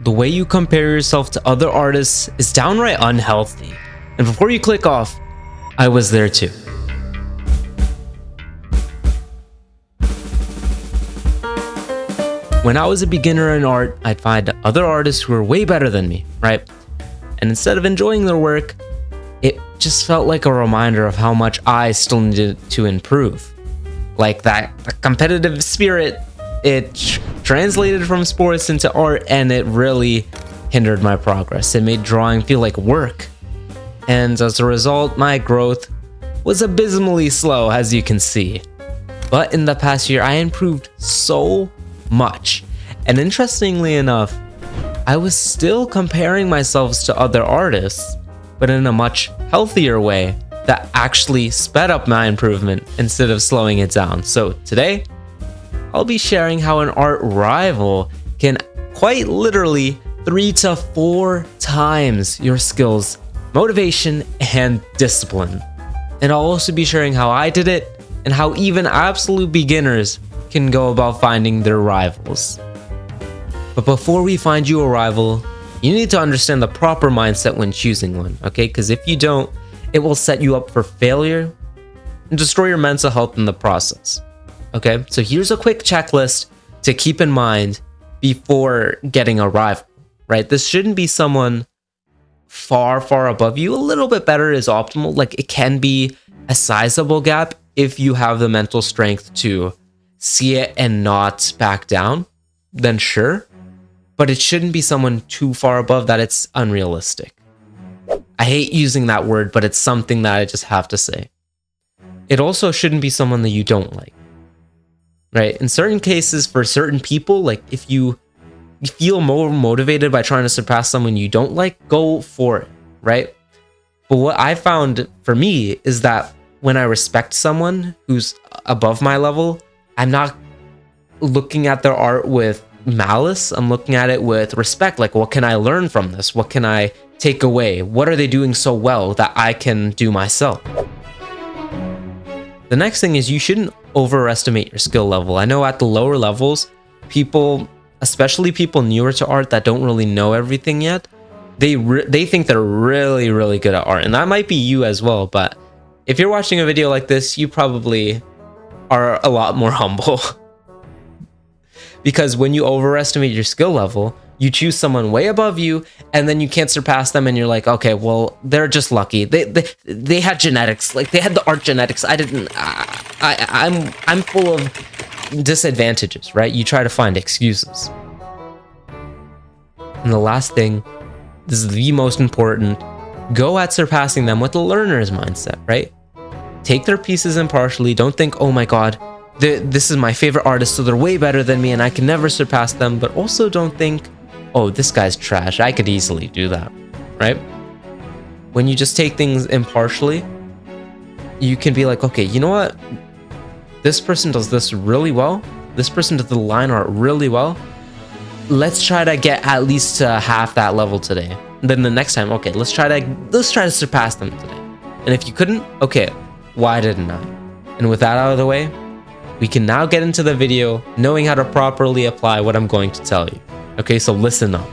the way you compare yourself to other artists is downright unhealthy. And before you click off, I was there too. When I was a beginner in art, I'd find other artists who were way better than me, right? And instead of enjoying their work, it just felt like a reminder of how much I still needed to improve. Like that competitive spirit, it translated from sports into art, and it really hindered my progress. It made drawing feel like work. And as a result, my growth was abysmally slow, as you can see. But in the past year, I improved so much. And interestingly enough, I was still comparing myself to other artists, but in a much healthier way that actually sped up my improvement instead of slowing it down. So today, I'll be sharing how an art rival can quite literally 3 to 4 times your skills, motivation, and discipline. And I'll also be sharing how I did it and how even absolute beginners can go about finding their rivals. But before we find you a rival, you need to understand the proper mindset when choosing one, okay? Because if you don't, it will set you up for failure and destroy your mental health in the process, okay? So here's a quick checklist to keep in mind before getting a rival, right? This shouldn't be someone far, far above you. A little bit better is optimal. Like, it can be a sizable gap if you have the mental strength to see it and not back down, then sure. But it shouldn't be someone too far above that it's unrealistic. I hate using that word, but it's something that I just have to say. It also shouldn't be someone that you don't like, right? In certain cases, for certain people, like if you feel more motivated by trying to surpass someone you don't like, go for it, right? But what I found for me is that when I respect someone who's above my level, I'm not looking at their art with malice. I'm looking at it with respect. Like, what can I learn from this? What can I take away? What are they doing so well that I can do myself? The next thing is you shouldn't overestimate your skill level. I know at the lower levels, people, especially people newer to art that don't really know everything yet, they think they're really, really good at art. And that might be you as well. But if you're watching a video like this, you probably are a lot more humble. Because when you overestimate your skill level, you choose someone way above you, and then you can't surpass them, and you're like, okay, well, they're just lucky. They had genetics, like they had the art genetics. I didn't. I'm full of disadvantages, right? You try to find excuses. And the last thing, this is the most important, go at surpassing them with a learner's mindset, right? Take their pieces impartially. Don't think, oh my God, this is my favorite artist, so they're way better than me and I can never surpass them. But also don't think, oh, this guy's trash, I could easily do that, right? When you just take things impartially, you can be like, okay, you know what? This person does this really well. This person does the line art really well. Let's try to get at least to half that level today. And then the next time, okay, let's try to surpass them today. And if you couldn't, okay, why didn't I? And with that out of the way, we can now get into the video knowing how to properly apply what I'm going to tell you. Okay, so listen up.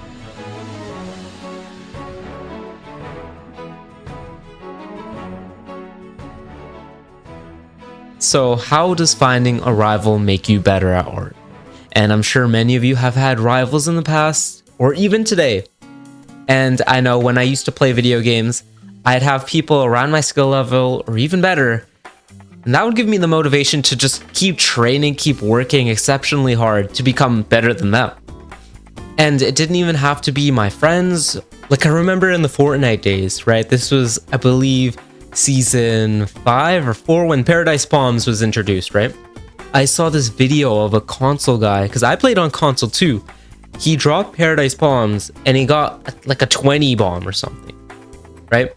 So how does finding a rival make you better at art? And I'm sure many of you have had rivals in the past, or even today. And I know when I used to play video games, I'd have people around my skill level, or even better, and that would give me the motivation to just keep training, keep working exceptionally hard to become better than them. And it didn't even have to be my friends. Like, I remember in the Fortnite days, right? This was, I believe, season 5 or 4 when Paradise Palms was introduced, right? I saw this video of a console guy, because I played on console too. He dropped Paradise Palms and he got like a 20 bomb or something, right?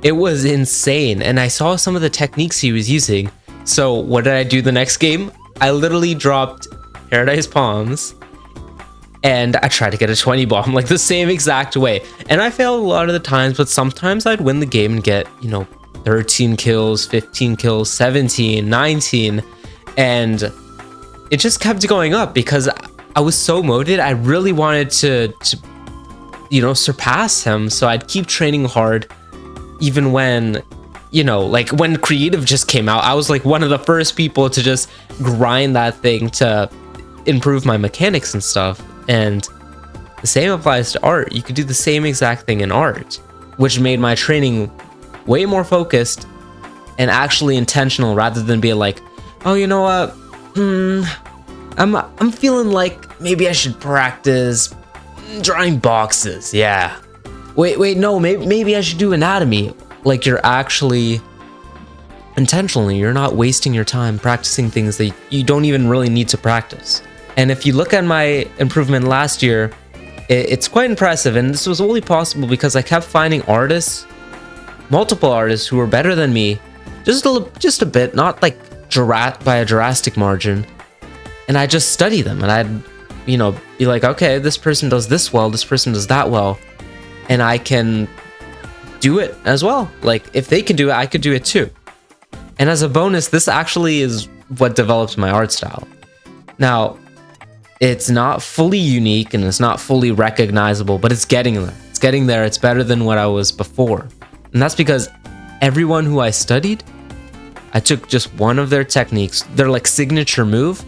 It was insane. And I saw some of the techniques he was using. So what did I do the next game? I literally dropped Paradise Palms and I tried to get a 20 bomb, like the same exact way. And I failed a lot of the times, but sometimes I'd win the game and get, 13 kills, 15 kills, 17, 19. And it just kept going up because I was so motivated. I really wanted to surpass him. So I'd keep training hard, even when, like when creative just came out, I was like one of the first people to just grind that thing to improve my mechanics and stuff. And the same applies to art. You could do the same exact thing in art, which made my training way more focused and actually intentional, rather than being like, oh, you know what? I'm feeling like maybe I should practice drawing boxes. Yeah. Wait, no, maybe I should do anatomy. Like, you're actually intentionally, you're not wasting your time practicing things that you don't even really need to practice. And if you look at my improvement last year, it's quite impressive. And this was only possible because I kept finding artists, multiple artists who were better than me, just a bit, not like by a drastic margin. And I just study them, and I'd, be like, okay, this person does this well, this person does that well, and I can do it as well. Like, if they can do it, I could do it too. And as a bonus, this actually is what developed my art style. Now, it's not fully unique and it's not fully recognizable, but it's getting there. It's getting there. It's better than what I was before. And that's because everyone who I studied, I took just one of their techniques, their like signature move,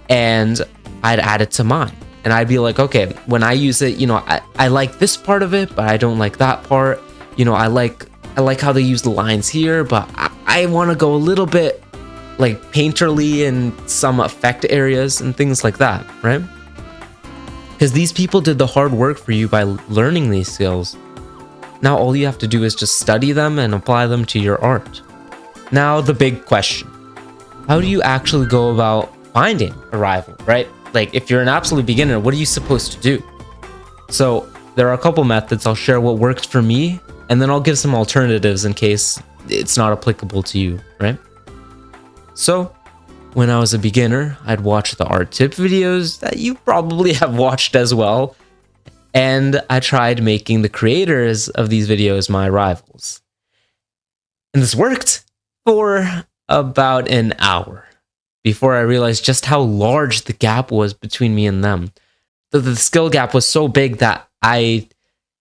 and I'd add it to mine. And I'd be like, okay, when I use it, I like this part of it, but I don't like that part. I like how they use the lines here, but I want to go a little bit like painterly in some effect areas and things like that, right? Because these people did the hard work for you by learning these skills. Now all you have to do is just study them and apply them to your art. Now the big question: how do you actually go about finding a rival, right? Like, if you're an absolute beginner, what are you supposed to do? So there are a couple methods. I'll share what worked for me, and then I'll give some alternatives in case it's not applicable to you, right? So when I was a beginner, I'd watch the art tip videos that you probably have watched as well, and I tried making the creators of these videos my rivals. And this worked for about an hour before I realized just how large the gap was between me and them. The skill gap was so big that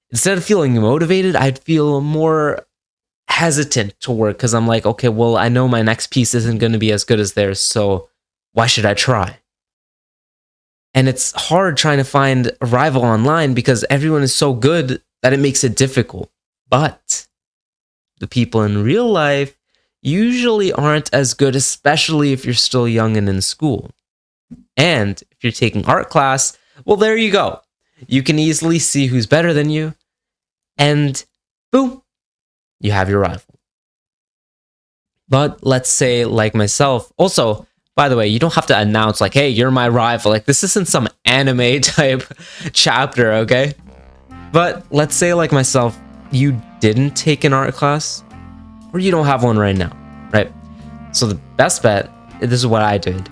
instead of feeling motivated, I'd feel more hesitant to work, because I'm like, okay, well, I know my next piece isn't going to be as good as theirs, so why should I try? And it's hard trying to find a rival online because everyone is so good that it makes it difficult. But the people in real life usually aren't as good, especially if you're still young and in school. And if you're taking art class, well, there you go. You can easily see who's better than you, and boom, you have your rival. But let's say, like myself, also, by the way, you don't have to announce like, hey, you're my rival. Like, this isn't some anime type chapter, okay? But let's say, like myself, you didn't take an art class, or you don't have one right now, right? So the best bet, this is what I did.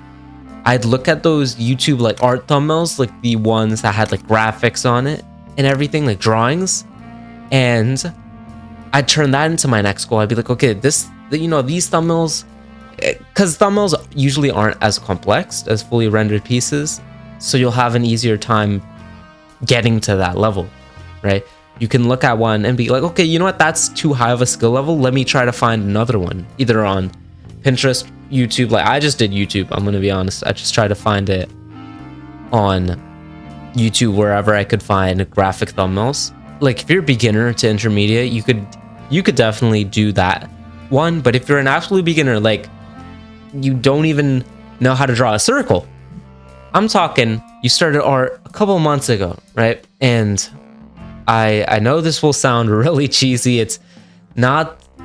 I'd look at those YouTube like art thumbnails, like the ones that had like graphics on it and everything, like drawings, and I'd turn that into my next goal. I'd be like, okay, these thumbnails, because thumbnails usually aren't as complex as fully rendered pieces, so you'll have an easier time getting to that level, right? You can look at one and be like, okay, you know what? That's too high of a skill level. Let me try to find another one, either on Pinterest, YouTube. Like, I just did YouTube. I'm going to be honest. I just tried to find it on YouTube, wherever I could find graphic thumbnails. Like, if you're a beginner to intermediate, you could definitely do that one. But if you're an absolute beginner, like, you don't even know how to draw a circle, I'm talking, you started art a couple months ago, right? And I know this will sound really cheesy. It's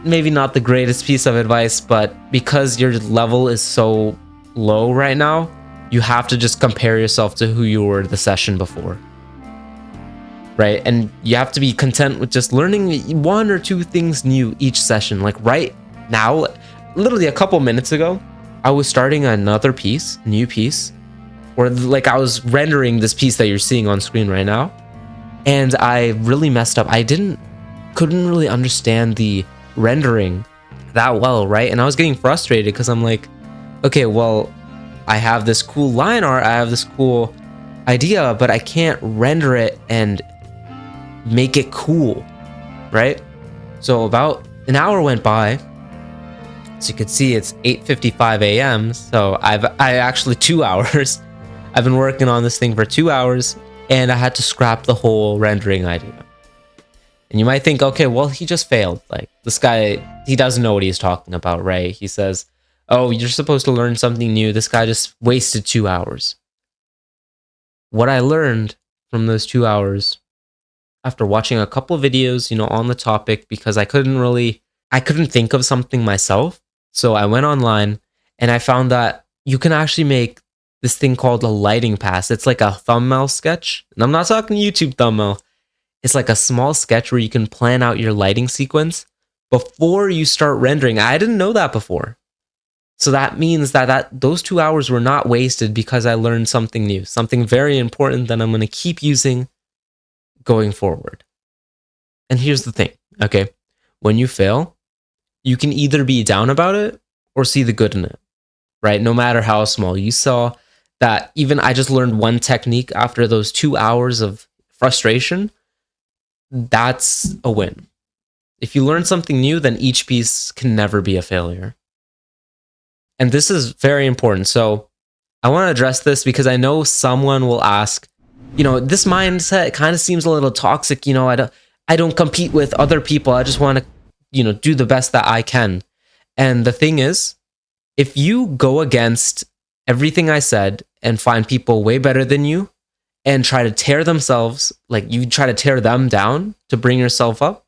maybe not the greatest piece of advice, but because your level is so low right now, you have to just compare yourself to who you were the session before, right? And you have to be content with just learning one or two things new each session. Like right now, literally a couple minutes ago, I was starting another piece, new piece, or like I was rendering this piece that you're seeing on screen right now. And I really messed up. Couldn't really understand the rendering that well, right? And I was getting frustrated because I'm like, okay, well, I have this cool line art, I have this cool idea, but I can't render it and make it cool, right? So about an hour went by. So you can see it's 8:55 a.m. So I actually 2 hours. I've been working on this thing for 2 hours, and I had to scrap the whole rendering idea. And you might think, okay, well, he just failed. Like, this guy, he doesn't know what he's talking about, right? He says, oh, you're supposed to learn something new. This guy just wasted 2 hours. What I learned from those 2 hours, after watching a couple of videos, on the topic, because I couldn't think of something myself. So I went online and I found that you can actually make this thing called a lighting pass. It's like a thumbnail sketch. And I'm not talking YouTube thumbnail. It's like a small sketch where you can plan out your lighting sequence before you start rendering. I didn't know that before. So that means that those 2 hours were not wasted because I learned something new, something very important that I'm going to keep using going forward. And here's the thing, okay? When you fail, you can either be down about it or see the good in it, right? No matter how small. You saw that even I just learned one technique after those 2 hours of frustration. That's a win. If you learn something new, then each piece can never be a failure. And this is very important. So I want to address this because I know someone will ask, this mindset kind of seems a little toxic. I don't compete with other people. I just want to, do the best that I can. And the thing is, if you go against everything I said and find people way better than you and try to tear themselves, like you try to tear them down to bring yourself up,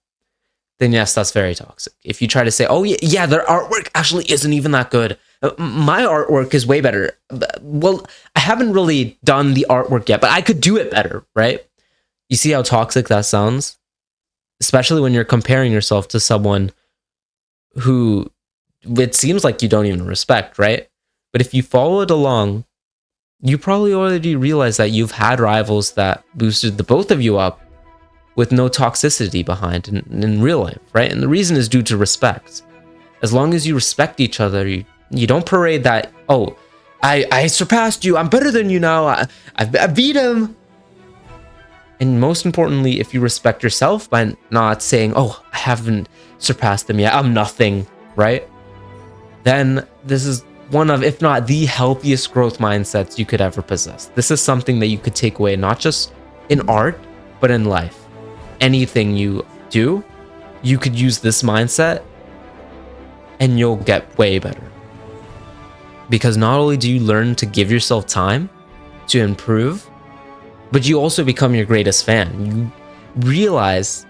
then yes, that's very toxic. If you try to say, oh yeah, their artwork actually isn't even that good. My artwork is way better. Well, I haven't really done the artwork yet, but I could do it better, right? You see how toxic that sounds? Especially when you're comparing yourself to someone who it seems like you don't even respect, right? But if you follow it along, you probably already realize that you've had rivals that boosted the both of you up with no toxicity behind in real life, right? And the reason is due to respect. As long as you respect each other, you don't parade that, oh, I surpassed you, I'm better than you now, I beat him. And most importantly, if you respect yourself by not saying, oh, I haven't surpassed them yet, I'm nothing, right? Then this is one of, if not the healthiest growth mindsets you could ever possess. This is something that you could take away, not just in art, but in life. Anything you do, you could use this mindset and you'll get way better. Because not only do you learn to give yourself time to improve, but you also become your greatest fan. You realize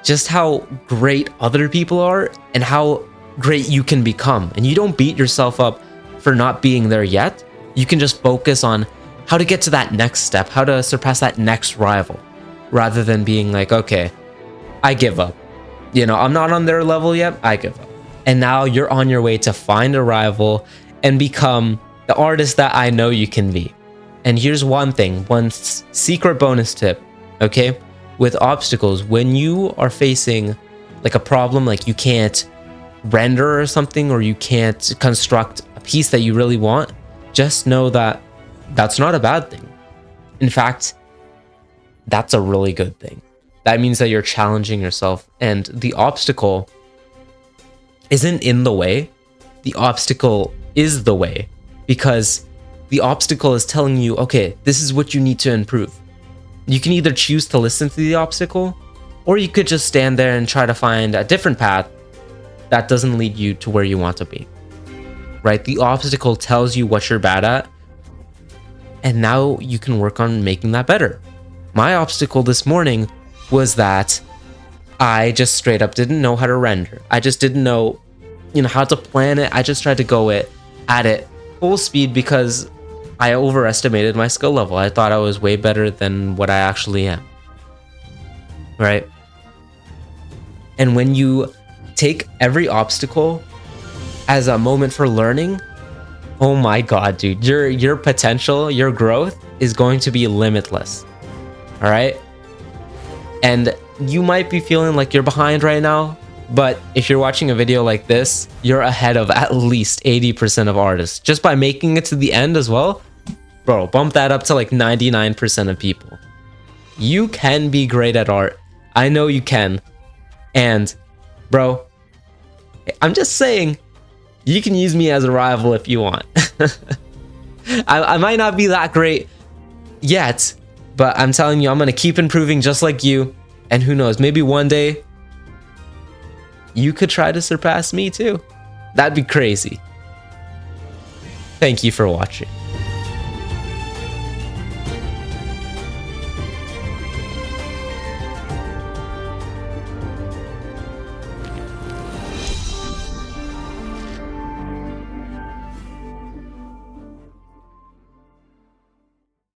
just how great other people are and how great you can become. And you don't beat yourself up for not being there yet. You can just focus on how to get to that next step, how to surpass that next rival, rather than being like, okay, I give up. I'm not on their level yet, I give up. And now you're on your way to find a rival and become the artist that I know you can be. And here's one thing, one secret bonus tip, okay? With obstacles, when you are facing like a problem, like you can't render or something, or you can't construct a piece that you really want, just know that that's not a bad thing. In fact, that's a really good thing. That means that you're challenging yourself, and the obstacle isn't in the way. The obstacle is the way, because the obstacle is telling you, okay, this is what you need to improve. You can either choose to listen to the obstacle, or you could just stand there and try to find a different path that doesn't lead you to where you want to be, right? The obstacle tells you what you're bad at, and now you can work on making that better. My obstacle this morning was that I just straight up didn't know how to render. I just didn't know, how to plan it. I just tried to go at it full speed because I overestimated my skill level. I thought I was way better than what I actually am, right? And when you take every obstacle as a moment for learning, oh my god, dude, your potential, your growth is going to be limitless. All right? And you might be feeling like you're behind right now, but if you're watching a video like this, you're ahead of at least 80% of artists just by making it to the end as well. Bro, bump that up to like 99% of people. You can be great at art. I know you can. And, bro, I'm just saying, you can use me as a rival if you want. I might not be that great yet, but I'm telling you, I'm going to keep improving just like you. And who knows, maybe one day you could try to surpass me too. That'd be crazy. Thank you for watching.